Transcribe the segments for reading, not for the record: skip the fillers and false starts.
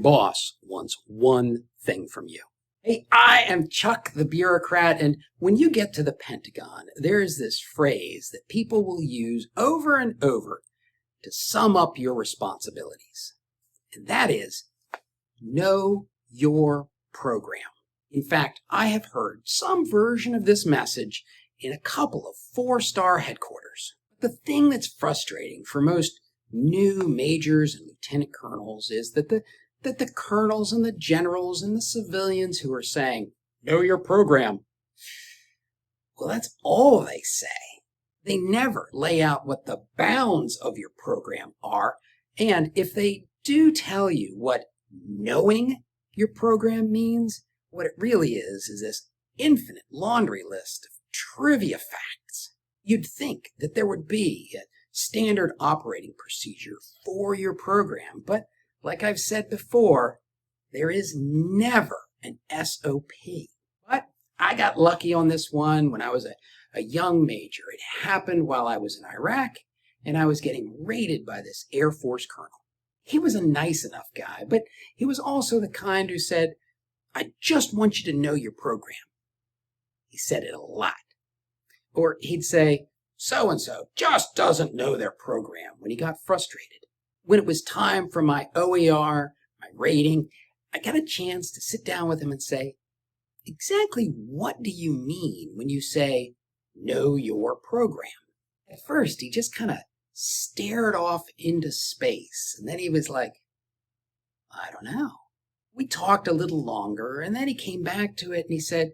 boss wants one thing from you. Hey, I am Chuck the bureaucrat, and when you get to the Pentagon, there's this phrase that people will use over and over to sum up your responsibilities. And that is, know your program. In fact, I have heard some version of this message in a couple of four-star headquarters. The thing that's frustrating for most new majors and lieutenant colonels is that the colonels and the generals and the civilians who are saying, know your program, well, that's all they say. They never lay out what the bounds of your program are, and if they do tell you what knowing your program means, what it really is this infinite laundry list of trivia facts. You'd think that there would be a standard operating procedure for your program, but like I've said before, there is never an SOP. But I got lucky on this one when I was a young major. It happened while I was in Iraq, and I was getting raided by this Air Force colonel. He was a nice enough guy, but he was also the kind who said, I just want you to know your program. He said it a lot. Or he'd say, so-and-so just doesn't know their program when he got frustrated. When it was time for my OER, my rating, I got a chance to sit down with him and say, exactly what do you mean when you say, know your program? At first, he just kind of stared off into space, and then he was like, I don't know. We talked a little longer, and then he came back to it and he said,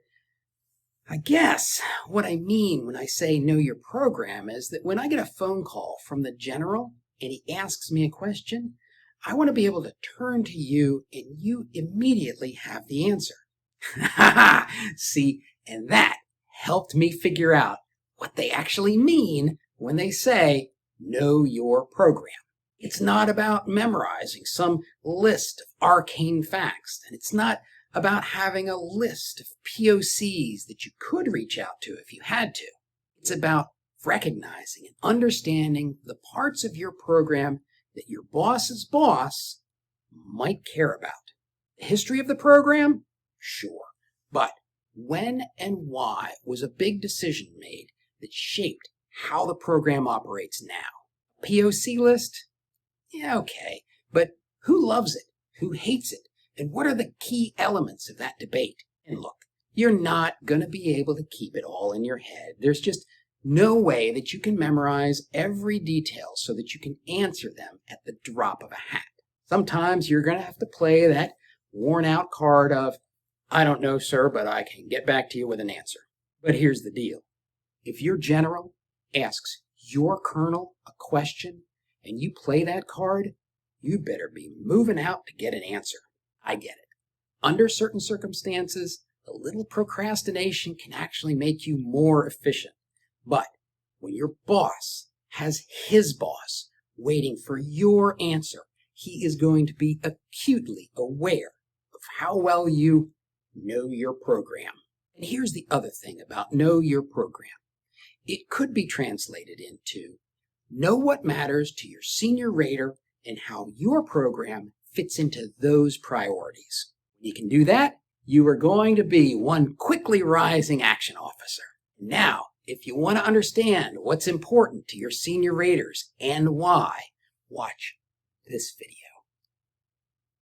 I guess what I mean when I say know your program is that when I get a phone call from the general and he asks me a question, I want to be able to turn to you and you immediately have the answer. See, and that helped me figure out what they actually mean when they say know your program. It's not about memorizing some list of arcane facts, and it's not about having a list of POCs that you could reach out to if you had to. It's about recognizing and understanding the parts of your program that your boss's boss might care about. The history of the program? Sure. But when and why was a big decision made that shaped how the program operates now? POC list? Yeah, okay. But who loves it? Who hates it? And what are the key elements of that debate? And look, you're not going to be able to keep it all in your head. There's just no way that you can memorize every detail so that you can answer them at the drop of a hat. Sometimes you're going to have to play that worn out card of, I don't know, sir, but I can get back to you with an answer. But here's the deal. If your general asks your colonel a question and you play that card, you better be moving out to get an answer. I get it. Under certain circumstances, a little procrastination can actually make you more efficient. But when your boss has his boss waiting for your answer, he is going to be acutely aware of how well you know your program. And here's the other thing about know your program. It could be translated into know what matters to your senior rater and how your program fits into those priorities. When you can do that, you are going to be one quickly rising action officer. Now, if you want to understand what's important to your senior raters and why, watch this video.